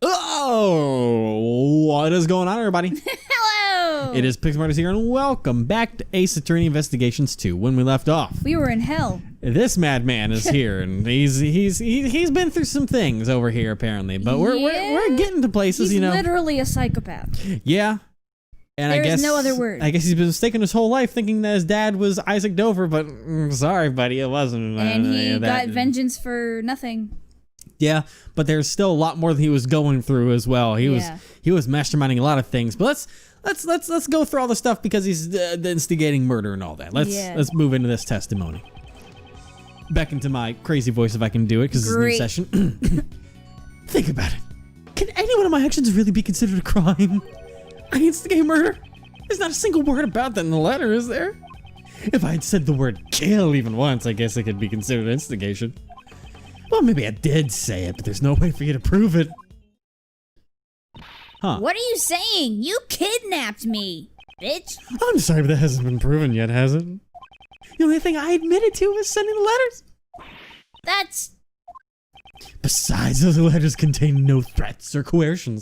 Oh, what is going on, everybody? Hello! It is Pixmarters here, and welcome back to Ace Attorney Investigations 2. When we left off, We were in hell. this madman is here, and he's been through some things over here apparently. But we're getting to places, He's you know. literally a psychopath. Yeah. And There I guess is no other word. I guess he's been mistaken his whole life, thinking that his dad was Isaac Dover, but sorry, buddy, it wasn't. And he got vengeance for nothing. Yeah, but there's still a lot more that he was going through as well. He was masterminding a lot of things. But let's go through all the stuff because he's instigating murder and all that. Let's move into this testimony. Back into my crazy voice if I can do it because it's a new session. Think about it. Can any one of my actions really be considered a crime? I instigate murder? There's not a single word about that in the letter, is there? If I had said the word kill even once, I guess it could be considered instigation. Well, maybe I did say it, but there's no way for you to prove it. Huh. What are you saying? You kidnapped me, bitch. I'm sorry, but that hasn't been proven yet, has it? The only thing I admitted to was sending the letters. That's... Besides, those letters contain no threats or coercions.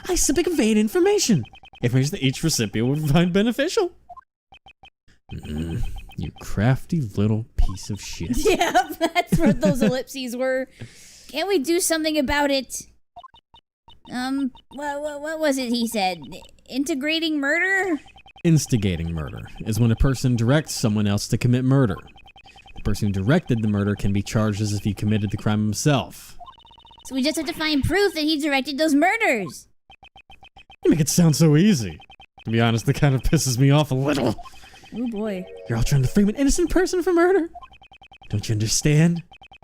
I simply conveyed information that each recipient would find beneficial. You crafty little piece of shit. Yeah, that's what those ellipses were. Can't we do something about it? What was it he said? Integrating murder? Instigating murder is when a person directs someone else to commit murder. The person who directed the murder can be charged as if he committed the crime himself. So we just have to find proof that he directed those murders. You make it sound so easy. To be honest, that kind of pisses me off a little. Oh boy. You're all trying to frame an innocent person for murder. Don't you understand?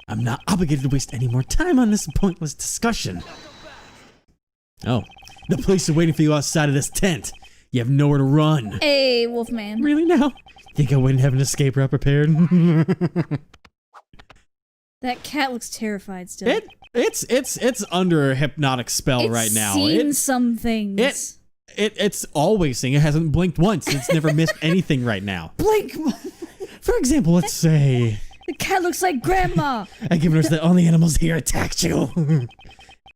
I'm not obligated to waste any more time on this pointless discussion. Oh, the police are waiting for you outside of this tent. You have nowhere to run. Hey, Wolfman. Really now? Think I wouldn't have an escape route prepared? That cat looks terrified still. It's under a hypnotic spell right now. It's seen some things. It's always seeing. It hasn't blinked once. It's never missed anything right now. Blink! For example, let's say... The cat looks like Grandma! I give notice that only animals here attacked you.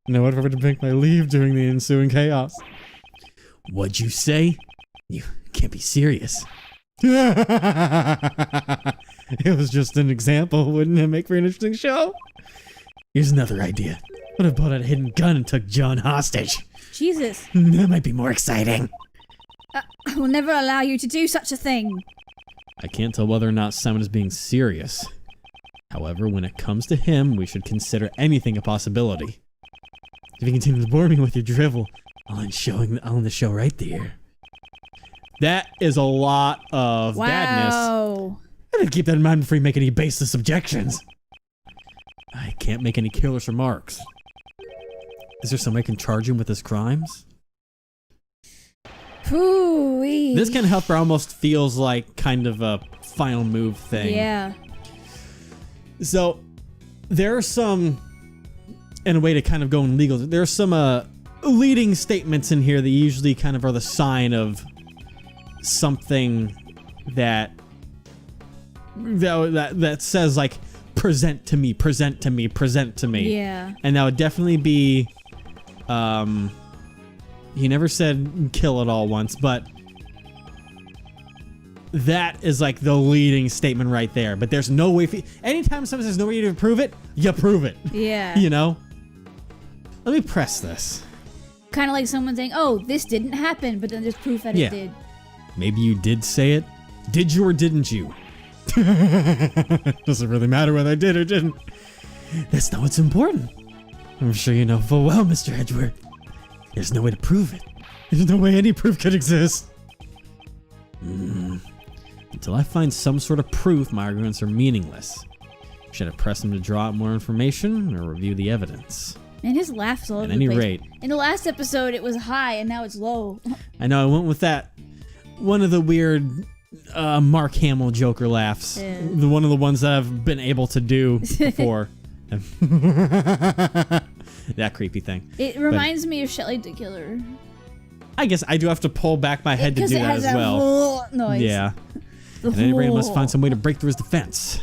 No one ever to make my leave during the ensuing chaos. What'd you say? You can't be serious. It was just an example. Wouldn't it make for an interesting show? Here's another idea. What if I bought a hidden gun and took John hostage? Jesus. That might be more exciting. I will never allow you to do such a thing. I can't tell whether or not Simon is being serious. However, when it comes to him, we should consider anything a possibility. If you continue to bore me with your drivel, I'll end the show right there. That is a lot of badness. Wow. I didn't keep that in mind before you make any baseless objections. I can't make any careless remarks. Is there somebody I can charge him with his crimes? Hoo-wee. This kind of health bar almost feels like kind of a final move thing. Yeah. So, there are some, in a way to kind of go in legal, there are some leading statements in here that usually kind of are the sign of something that says like, present to me, present to me, present to me. Yeah. And that would definitely be, he never said kill it all once, but that is like the leading statement right there. But there's no way, anytime someone says no way to prove it, you prove it. Yeah. You know? Let me press this. Kind of like someone saying, oh, this didn't happen, but then there's proof that it did. Maybe you did say it. Did you or didn't you? Doesn't really matter whether I did or didn't. That's not what's important. I'm sure you know full well, Mr. Edgeworth. There's no way to prove it. There's no way any proof could exist. Until I find some sort of proof, my arguments are meaningless. Should I press him to draw out more information or review the evidence? And his laugh's all over At any the place. rate. In the last episode, it was high, and now it's low. I know, I went with that. One of the weird Mark Hamill Joker laughs. Yeah. One of the ones that I've been able to do before. That creepy thing. It reminds me of Shelley the Killer. I guess I do have to pull back my head to do that as well. Noise. Yeah. And anybody must find some way to break through his defense.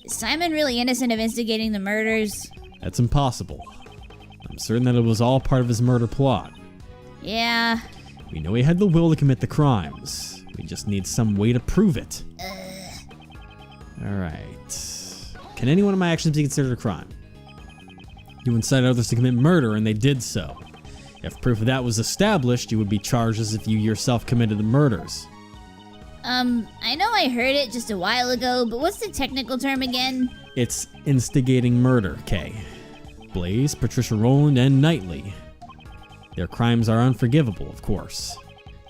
Is Simon really innocent of instigating the murders? That's impossible. I'm certain that it was all part of his murder plot. Yeah. We know he had the will to commit the crimes. We just need some way to prove it. Alright. Can any one of my actions be considered a crime? You incited others to commit murder, and they did so. If proof of that was established, you would be charged as if you yourself committed the murders. I know I heard it just a while ago, but what's the technical term again? It's instigating murder, Kay. Blaze, Patricia Rowland, and Knightley. Their crimes are unforgivable, of course.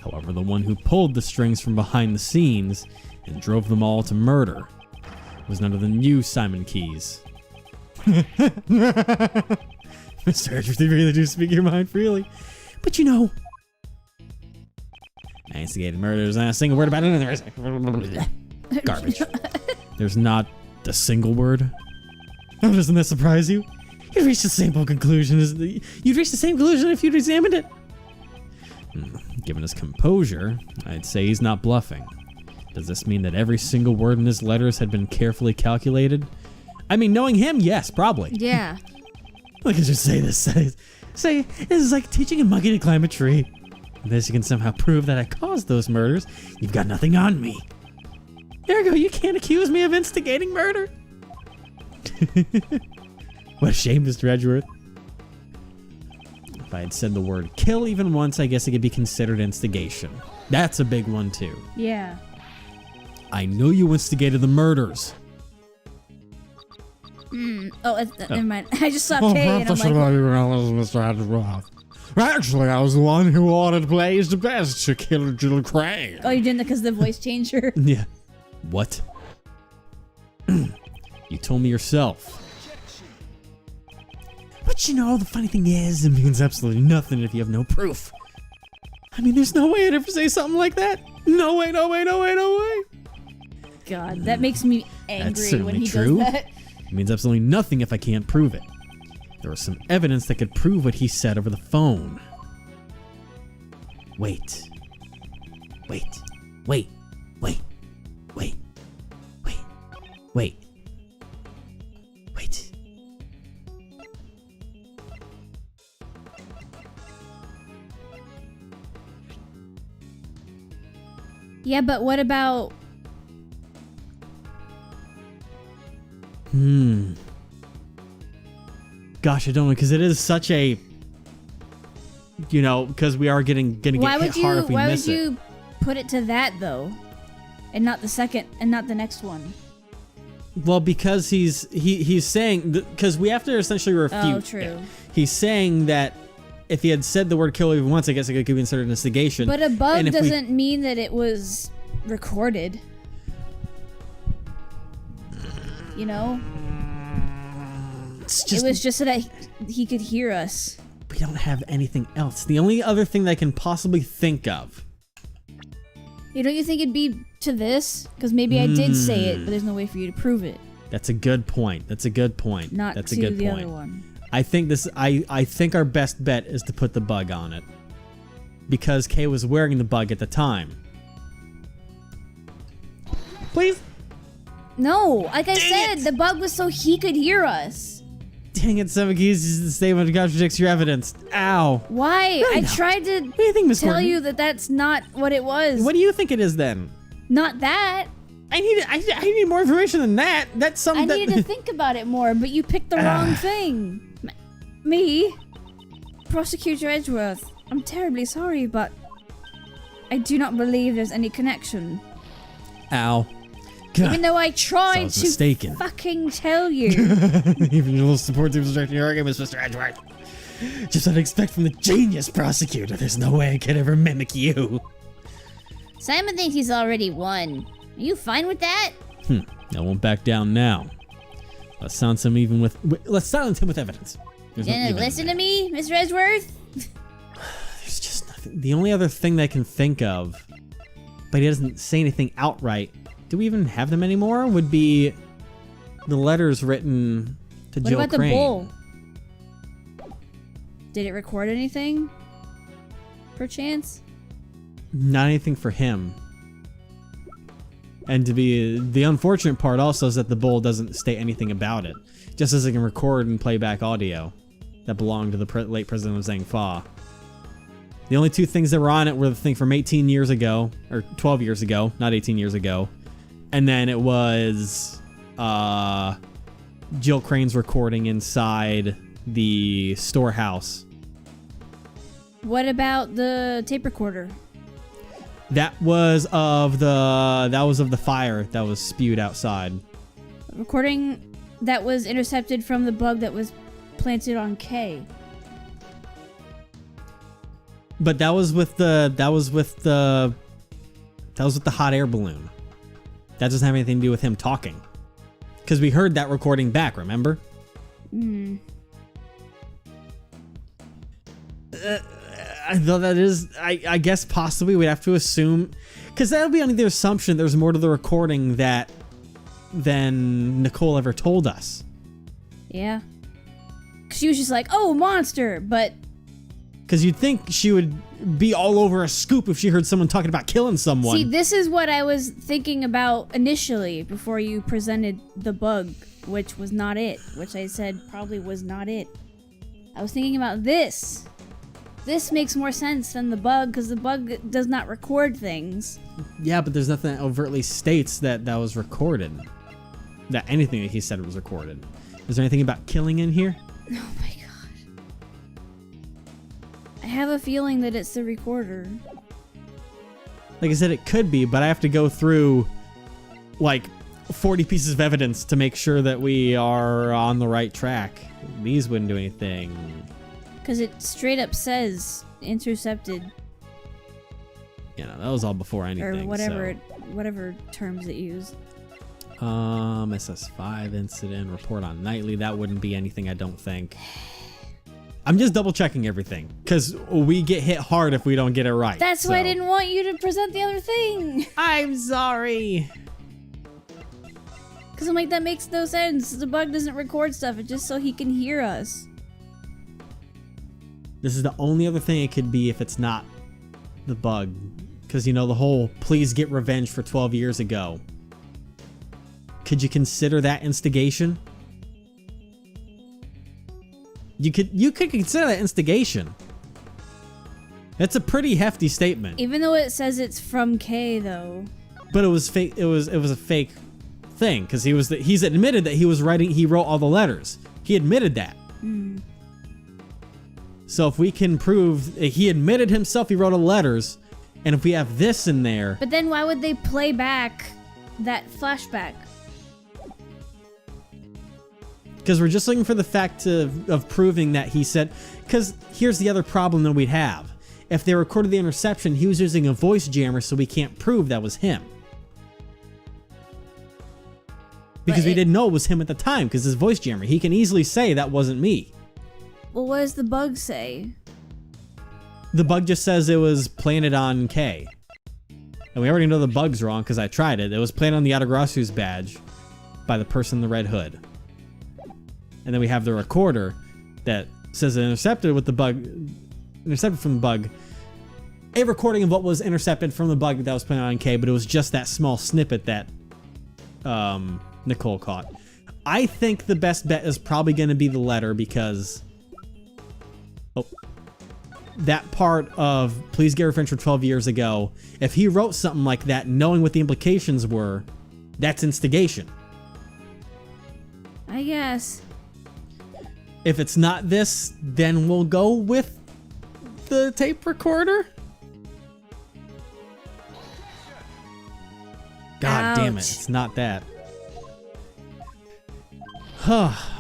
However, the one who pulled the strings from behind the scenes and drove them all to murder was none other than you, Simon Keyes. Mr. Edgeworth, you really do speak your mind freely. But you know, I instigated murder. There's not a single word about it. Garbage. There's not a single word. Oh, doesn't that surprise you? You'd reach the same conclusion you'd reach the same conclusion if you'd examined it. Given his composure, I'd say he's not bluffing. Does this mean that every single word in his letters had been carefully calculated? I mean, knowing him, yes, probably. Yeah. Look at you say this. Say, this is like teaching a monkey to climb a tree. Unless you can somehow prove that I caused those murders, you've got nothing on me. Ergo, you can't accuse me of instigating murder. What a shame, Mr. Edgeworth. If I had said the word kill even once, I guess it could be considered instigation. That's a big one, too. Yeah. I know you instigated the murders. Never mind. I just saw Kay and I'm like, Mr. Edgeworth. Actually, I was the one who ordered Blaze the best to kill Jill Crane. oh, you didn't because the voice changer? Yeah. What? You told me yourself. But you know, the funny thing is, it means absolutely nothing if you have no proof. I mean, there's no way I'd ever say something like that. No way, no way, no way, no way. God, that makes me angry when he true. does that. It means absolutely nothing if I can't prove it. There was some evidence that could prove what he said over the phone. Wait. Wait. Wait. Wait. Wait. Wait. Wait. Wait. Yeah, but what about... Gosh, I don't know, because it is such a... You know, because we are gonna get hit hard if we miss it. Why would you put it to that, though? And not the second, and not the next one? Well, because he's saying... Because we have to essentially refute... Oh, true. It. He's saying that if he had said the word kill even once, I guess it could be considered an instigation. But a bug doesn't mean that it was recorded. You know? It was just so that he could hear us. We don't have anything else. The only other thing that I can possibly think of. Hey, don't you think it'd be to this? Because maybe I did say it, but there's no way for you to prove it. That's a good point. That's a good point. Not That's to a good the point. other one. I think I think our best bet is to put the bug on it. Because Kay was wearing the bug at the time. Please? No, like I said, the bug was so he could hear us. Dang it, Seven Keys is the statement contradicts your evidence. Ow. Why? I tried to What do you think, Miss tell Gordon? you that that's not what it was. What do you think it is then? Not that. I need more information than that. That's something I needed to think about it more, but you picked the wrong thing. Me? Prosecutor Edgeworth, I'm terribly sorry, but I do not believe there's any connection. Ow. God. Even though I tried to mistaken. fucking tell you. Even your little support team rejecting your arguments, Mr. Edgeworth. Just what I expect from the genius prosecutor. There's no way I could ever mimic you. Simon thinks he's already won. Are you fine with that? I won't back down now. Let's silence him with evidence. You gonna listen to me, Mr. Edgeworth? There's just nothing. The only other thing that I can think of, but he doesn't say anything outright. Do we even have them anymore? Would be the letters written to Jill Crane. What about the bowl? Did it record anything? Perchance? Not anything for him. And the unfortunate part also is that the bowl doesn't state anything about it. Just as it can record and play back audio. that belonged to the late president of Zhang-Fa. The only two things that were on it were the thing from 18 years ago, or 12 years ago, not 18 years ago. And then it was Jill Crane's recording inside the storehouse. What about the tape recorder? That was of the fire that was spewed outside. Recording that was intercepted from the bug that was planted on K. But that was with the hot air balloon. That doesn't have anything to do with him talking. Because we heard that recording back, remember? Though that is, I guess possibly we'd have to assume, because that would be under the assumption there's more to the recording than Nicole ever told us. Yeah. She was just like, oh, monster, but... Because you'd think she would be all over a scoop if she heard someone talking about killing someone. See, this is what I was thinking about initially before you presented the bug, which was not it, which I said probably was not it. I was thinking about this. This makes more sense than the bug, because the bug does not record things. Yeah, but there's nothing that overtly states that was recorded. That anything that he said was recorded. Is there anything about killing in here? Oh my god. I have a feeling that it's the recorder. Like I said, it could be, but I have to go through like 40 pieces of evidence to make sure that we are on the right track. These wouldn't do anything. Because it straight up says intercepted. You know, that was all before anything. Or whatever, so. Whatever terms it used. SS5 incident, report on nightly. That wouldn't be anything, I don't think. I'm just double checking everything because we get hit hard if we don't get it right. That's why I didn't want you to present the other thing. I'm sorry. Because I'm like, that makes no sense. The bug doesn't record stuff. It's just so he can hear us. This is the only other thing it could be if it's not the bug. Because, you know, the whole please get revenge for 12 years ago. Could you consider that instigation? You could consider that instigation. That's a pretty hefty statement. Even though it says it's from K, though. But it was fake. It was a fake thing because he's admitted that he wrote all the letters. He admitted that. So if we can prove he admitted himself he wrote all the letters, and if we have this in there. But then why would they play back that flashback? Because we're just looking for the fact of proving that he said. Because here's the other problem that we'd have. If they recorded the interception, he was using a voice jammer, so we can't prove that was him. Because we didn't know it was him at the time, because his voice jammer. He can easily say that wasn't me. Well, what does the bug say? The bug just says it was planted on K. And we already know the bug's wrong, because I tried it. It was planted on the Atagrasu's badge by the person in the red hood. And then we have the recorder that says it intercepted from the bug. A recording of what was intercepted from the bug that was planted on K, but it was just that small snippet that Nicole caught. I think the best bet is probably going to be the letter because that part of please get revenge for 12 years ago, if he wrote something like that knowing what the implications were, that's instigation. I guess. If it's not this, then we'll go with the tape recorder. God damn it, it's not that.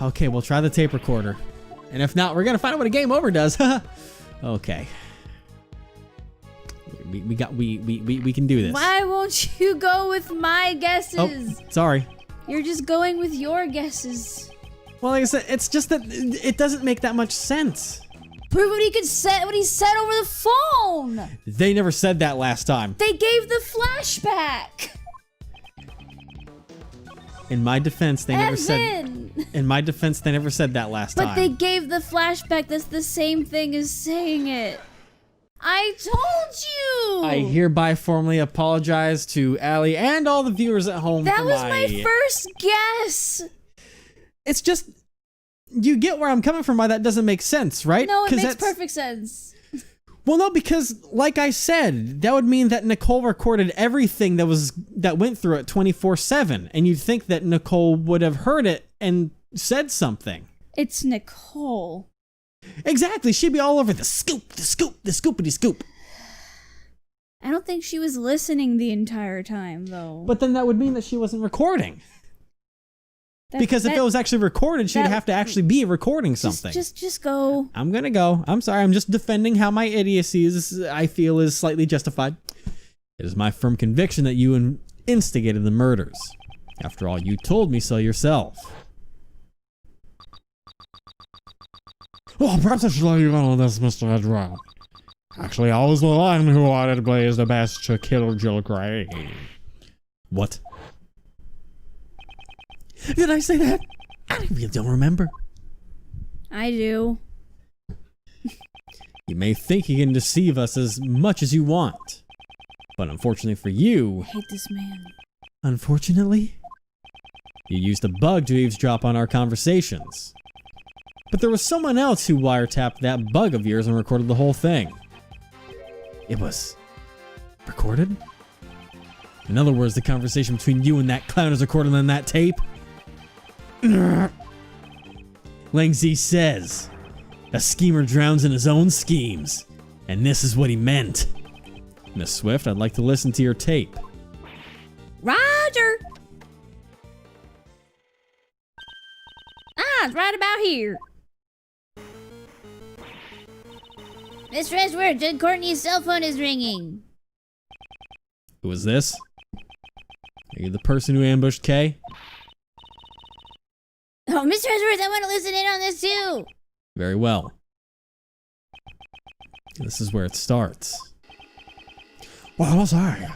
Okay, we'll try the tape recorder. And if not, we're gonna find out what a game over does. Okay. We can do this. Why won't you go with my guesses? Oh, sorry. You're just going with your guesses. Well, like I said, it's just that it doesn't make that much sense. Prove what he said over the phone. They never said that last time. They gave the flashback. In my defense, they never said. In my defense, they never said that last time. But they gave the flashback. That's the same thing as saying it. I told you. I hereby formally apologize to Allie and all the viewers at home. That was my first guess. It's just, you get where I'm coming from, why that doesn't make sense, right? No, it makes perfect sense. Well, no, because like I said, that would mean that Nicole recorded everything that went through it 24/7, and you'd think that Nicole would have heard it and said something. It's Nicole. Exactly, she'd be all over the scoop, the scoopity scoop. I don't think she was listening the entire time, though. But then that would mean that she wasn't recording. Because if it was actually recorded, she'd have to actually be recording something. Just go. I'm gonna go. I'm sorry. I'm just defending how my idiocy I feel is slightly justified. It is my firm conviction that you instigated the murders. After all, you told me so yourself. Well, perhaps I should let you in on this, Mr. Edgeworth. Actually, I was the one who wanted to blaze the best to kill Jill Gray. What? Did I say that? I really don't remember. I do. You may think you can deceive us as much as you want. But unfortunately for you... I hate this man. Unfortunately? You used a bug to eavesdrop on our conversations. But there was someone else who wiretapped that bug of yours and recorded the whole thing. It was... recorded? In other words, the conversation between you and that clown is recorded on that tape? Lang Z says, a schemer drowns in his own schemes, and this is what he meant. Miss Swift, I'd like to listen to your tape. Roger! It's right about here. Mr. Edgeworth, Judge Courtney's cell phone is ringing. Who is this? Are you the person who ambushed Kay? Oh, Mr. Edgeworth, I want to listen in on this too. Very well. This is where it starts. Well, sorry.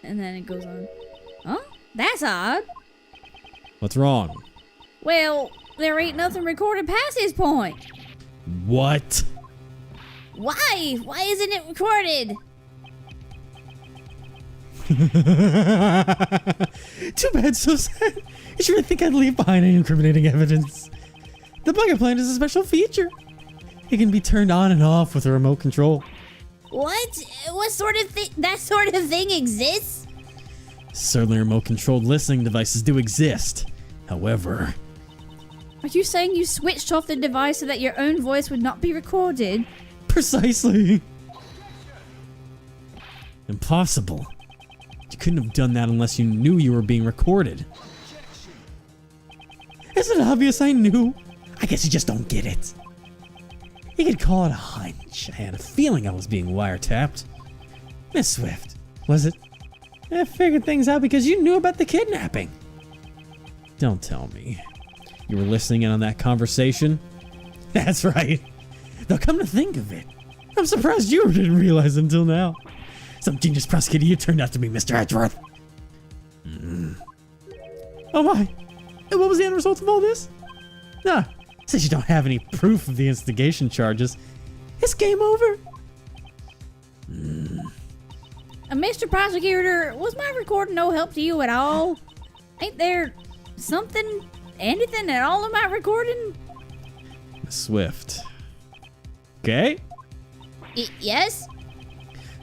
And then it goes on. Oh, that's odd. What's wrong? Well, there ain't nothing recorded past this point. What? Why? Why isn't it recorded? Too bad, so sad. You should really think I'd leave behind any incriminating evidence. The bug I planned is a special feature. It can be turned on and off with a remote control. What? What sort of thing? That sort of thing exists? Certainly remote-controlled listening devices do exist. However... Are you saying you switched off the device so that your own voice would not be recorded? Precisely. Impossible. You couldn't have done that unless you knew you were being recorded. Isn't it obvious I knew? I guess you just don't get it. You could call it a hunch. I had a feeling I was being wiretapped. Miss Swift, was it? I figured things out because you knew about the kidnapping. Don't tell me. You were listening in on that conversation? That's right. Though come to think of it, I'm surprised you didn't realize until now. Some genius prosecutor you turned out to be, Mr. Edgeworth. Oh my. And what was the end result of all this? Since you don't have any proof of the instigation charges, it's game over. Mr. Prosecutor, was my recording no help to you at all? Ain't there something, anything at all in my recording? Miss Swift. Okay? Yes?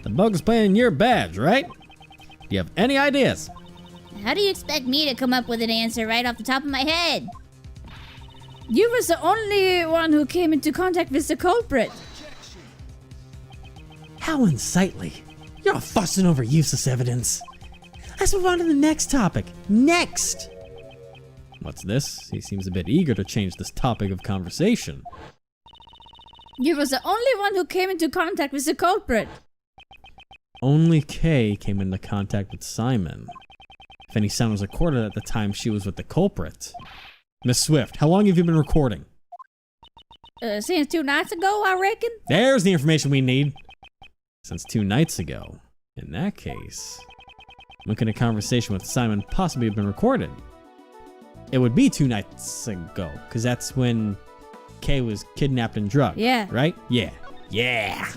The bug's playing your badge, right? Do you have any ideas? How do you expect me to come up with an answer right off the top of my head? You was the only one who came into contact with the culprit. How unsightly. You're all fussing over useless evidence. Let's move on to the next topic. Next! What's this? He seems a bit eager to change this topic of conversation. You was the only one who came into contact with the culprit. Only Kay came into contact with Simon. If any sound was recorded at the time she was with the culprit. Miss Swift, how long have you been recording? Since 2 nights ago, I reckon. There's the information we need. Since 2 nights ago. In that case, when could a conversation with Simon possibly have been recorded? It would be 2 nights ago, because that's when Kay was kidnapped and drugged. Yeah. Right? Yeah. Yeah!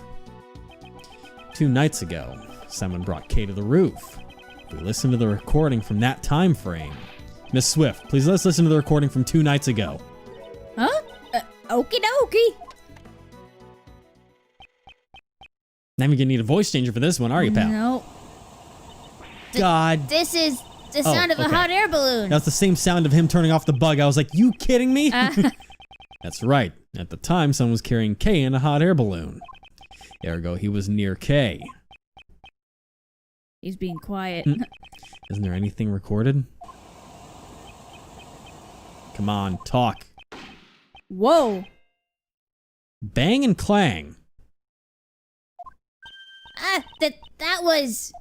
2 nights ago, Simon brought Kay to the roof. If we listen to the recording from that time frame, Miss Swift, please let's listen to the recording from 2 nights ago. Huh? Okie dokie. Not even gonna need a voice changer for this one, are you, pal? No. God. This is the sound of a hot air balloon. That's the same sound of him turning off the bug. I was like, you kidding me? That's right. At the time, someone was carrying K in a hot air balloon. Ergo, he was near K. He's being quiet. Isn't there anything recorded? Come on, talk. Whoa. Bang and clang. That was...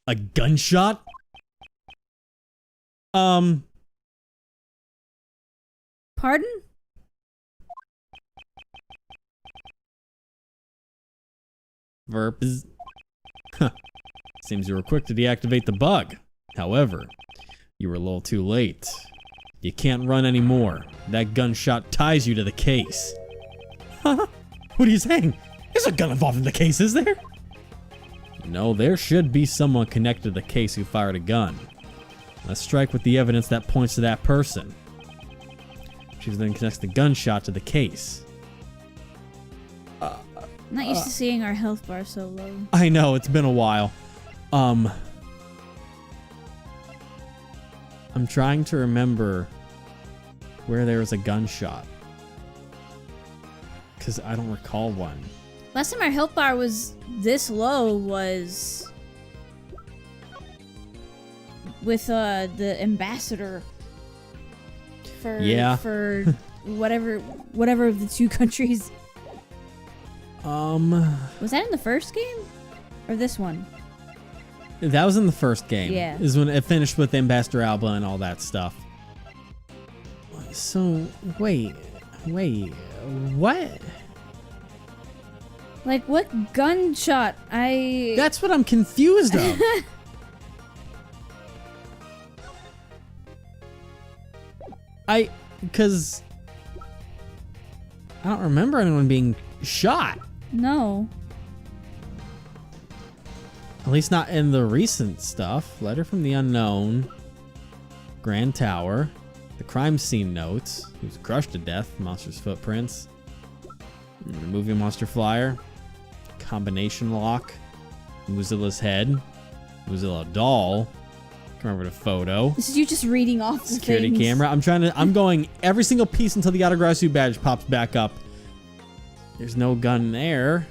A gunshot? Pardon? Verp is... Seems you were quick to deactivate the bug. However, you were a little too late. You can't run anymore. That gunshot ties you to the case. What are you saying? There's a gun involved in the case, is there? No, there should be someone connected to the case who fired a gun. Let's strike with the evidence that points to that person. She then connects the gunshot to the case. I'm not used to seeing our health bar so low. I know, it's been a while. I'm trying to remember where there was a gunshot. Because I don't recall one. Last time our health bar was this low was with the ambassador for whatever of the 2 countries. Was that in the first game or this one? That was in the first game. Yeah. Is when it finished with Ambassador Alba and all that stuff. So, wait, what? Like, what gunshot? That's what I'm confused of. Because I don't remember anyone being shot. No. At least not in the recent stuff. Letter from the Unknown. Grand Tower. The crime scene notes. He was crushed to death. Monster's footprints. Movie monster flyer. Combination lock. Mozilla's head. Mozilla doll. Come over to photo. This is you just reading off the security things. camera. I'm going every single piece until the Autograph badge pops back up. There's no gun there.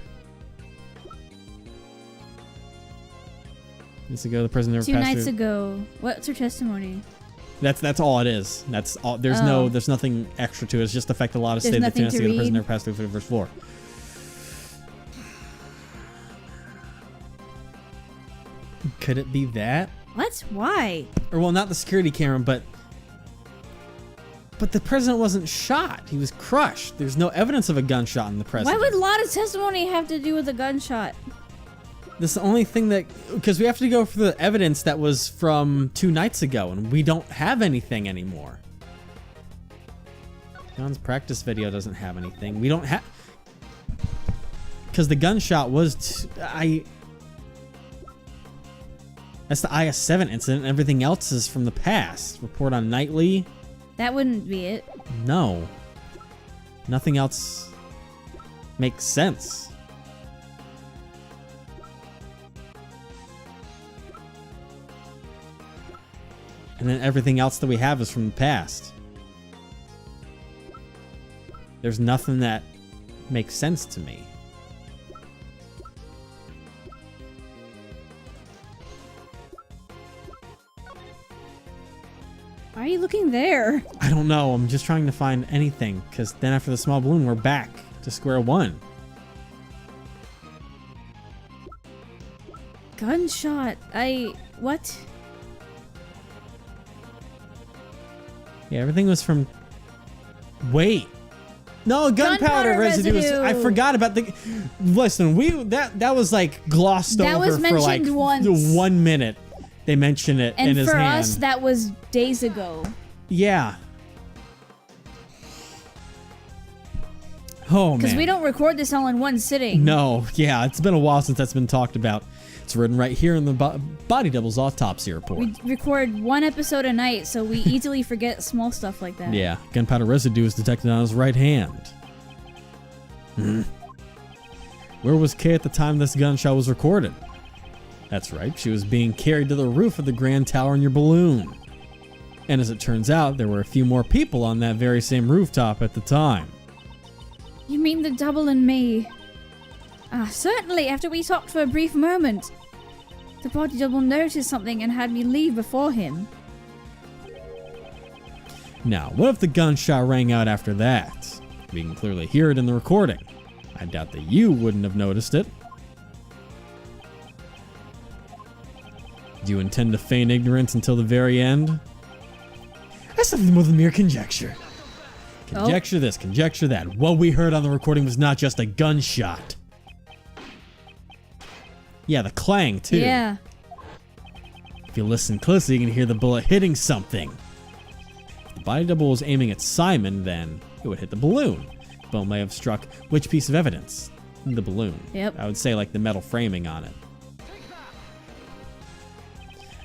Needs to go to the prison. 2 nights ago. What's her testimony? That's all it is. That's all. There's nothing extra to it. It's just the fact that a lot of state that 2 nights ago the prison never passed through the first floor. Could it be that? What? Why? Or well, not the security camera, but the president wasn't shot. He was crushed. There's no evidence of a gunshot in the president. Why would a lot of testimony have to do with a gunshot? This is the only thing that... Because we have to go for the evidence that was from 2 nights ago, and we don't have anything anymore. John's practice video doesn't have anything. We don't have... Because the gunshot was... That's the IS-7 incident. Everything else is from the past. Report on Nightly. That wouldn't be it. No. Nothing else makes sense. And then everything else that we have is from the past. There's nothing that makes sense to me. Why are you looking there? I don't know. I'm just trying to find anything, because then after the small balloon, we're back to square one. Gunshot. What? Yeah, everything was from... Wait. No, gunpowder residue. I forgot about the... Listen, that was like glossed over was for like once. 1 minute. They mention it in his hand. And for us, that was days ago. Yeah. Oh, man. Because we don't record this all in one sitting. No, yeah, it's been a while since that's been talked about. It's written right here in the Body Double's autopsy report. We record one episode a night, so we easily forget small stuff like that. Yeah, gunpowder residue is detected on his right hand. Where was Kay at the time this gunshot was recorded? That's right, she was being carried to the roof of the Grand Tower in your balloon. And as it turns out, there were a few more people on that very same rooftop at the time. You mean the double and me? Certainly, after we talked for a brief moment. The body double noticed something and had me leave before him. Now, what if the gunshot rang out after that? We can clearly hear it in the recording. I doubt that you wouldn't have noticed it. Do you intend to feign ignorance until the very end? That's something more than mere conjecture. Conjecture this, conjecture that. What we heard on the recording was not just a gunshot. Yeah, the clang, too. Yeah. If you listen closely, you can hear the bullet hitting something. If the body double was aiming at Simon, then it would hit the balloon. The bullet may have struck which piece of evidence? The balloon. Yep. I would say like the metal framing on it.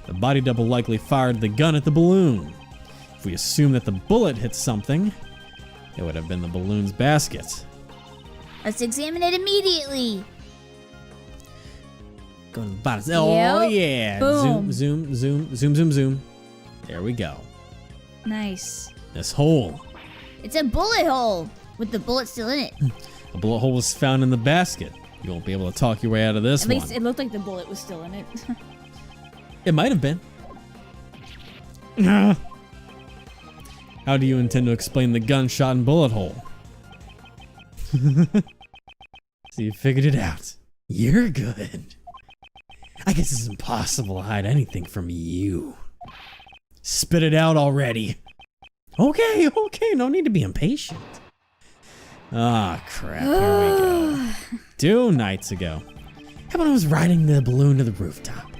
The body double likely fired the gun at the balloon. If we assume that the bullet hit something, it would have been the balloon's basket. Let's examine it immediately. Go to the bottom. Oh, yeah. Boom. Zoom, zoom, zoom, zoom, zoom. There we go. Nice. This hole. It's a bullet hole with the bullet still in it. A bullet hole was found in the basket. You won't be able to talk your way out of this At one. least it looked like the bullet was still in it. It might have been. How do you intend to explain the gunshot and bullet hole? So you figured it out. You're good. I guess it's impossible to hide anything from you. Spit it out already. Okay, no need to be impatient. Ah, crap, here we go. 2 nights ago, how about I was riding the balloon to the rooftop?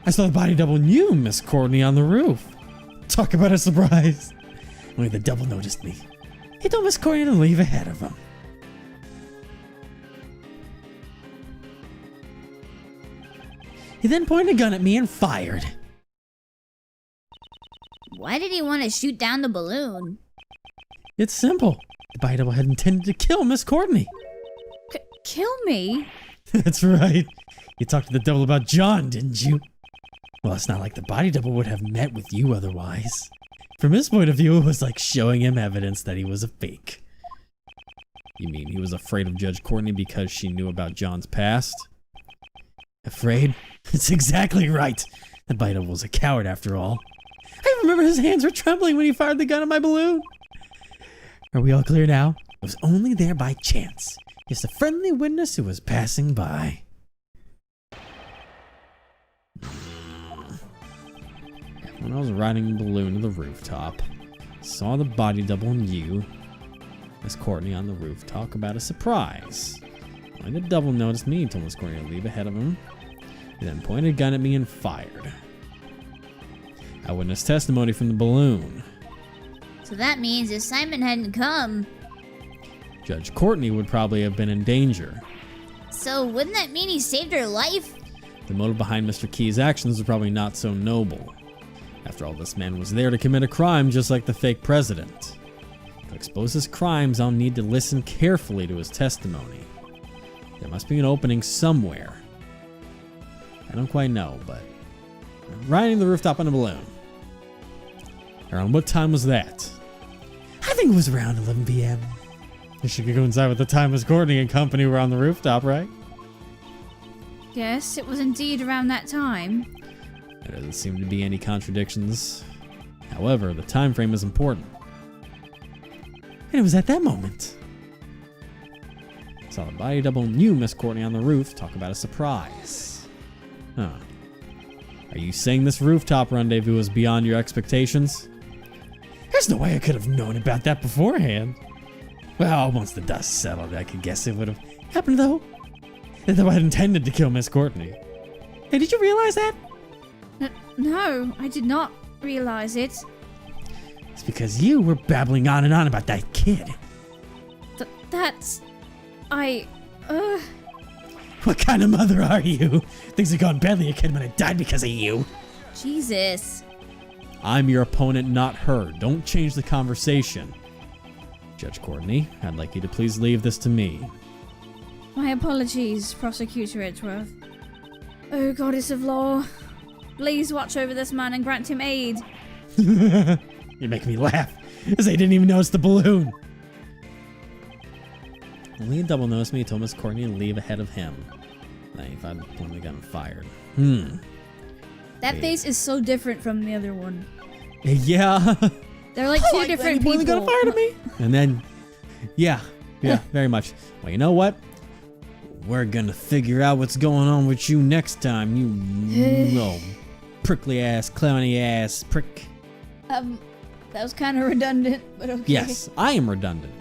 I saw the body double and you, Miss Courtney, on the roof. Talk about a surprise. Only the double noticed me. He told Miss Courtney to leave ahead of him. He then pointed a gun at me and fired. Why did he want to shoot down the balloon? It's simple. The body double had intended to kill Miss Courtney. Kill me? That's right. You talked to the devil about John, didn't you? Well, it's not like the body double would have met with you otherwise. From his point of view, it was like showing him evidence that he was a fake. You mean he was afraid of Judge Courtney because she knew about John's past? Afraid? That's exactly right. The body double was a coward after all. I remember his hands were trembling when he fired the gun at my balloon. Are we all clear now? It was only there by chance. Just a friendly witness who was passing by. When I was riding a balloon to the rooftop, saw the body double and you, Miss Courtney, on the roof talk about a surprise. When the double noticed me, he told Miss Courtney to leave ahead of him. He then pointed a gun at me and fired. I witnessed testimony from the balloon. So that means if Simon hadn't come... Judge Courtney would probably have been in danger. So wouldn't that mean he saved her life? The motive behind Mr. Key's actions was probably not so noble. After all, this man was there to commit a crime just like the fake president. To expose his crimes, I'll need to listen carefully to his testimony. There must be an opening somewhere. I don't quite know, but... riding the rooftop on a balloon. Around what time was that? I think it was around 11 p.m. You should go inside with the time Miss Courtney and company were on the rooftop, right? Yes, it was indeed around that time. There doesn't seem to be any contradictions. However, the time frame is important. And it was at that moment. Saw the body double and you, Miss Courtney, on the roof talk about a surprise. Huh. Are you saying this rooftop rendezvous was beyond your expectations? There's no way I could have known about that beforehand. Well, once the dust settled, I could guess it would have happened, though. Though I had intended to kill Miss Courtney. Hey, did you realize that? No, I did not realize it. It's because you were babbling on and on about that kid. That's... What kind of mother are you? Things have gone badly. A kid might have died because of you. Jesus. I'm your opponent, not her. Don't change the conversation. Judge Courtney, I'd like you to please leave this to me. My apologies, Prosecutor Edgeworth. Oh, Goddess of Law. Please watch over this man and grant him aid. You make me laugh, as I didn't even notice the balloon. Lee double noticed me. He told Miss Courtney to leave ahead of him. 95 point the gun fired. That face is so different from the other one. Yeah. They're like two different people. people. Gun fired at me. And then, yeah, very much. Well, you know what? We're gonna figure out what's going on with you next time, you little prickly ass, clowny ass prick. That was kind of redundant, but okay. Yes, I am redundant.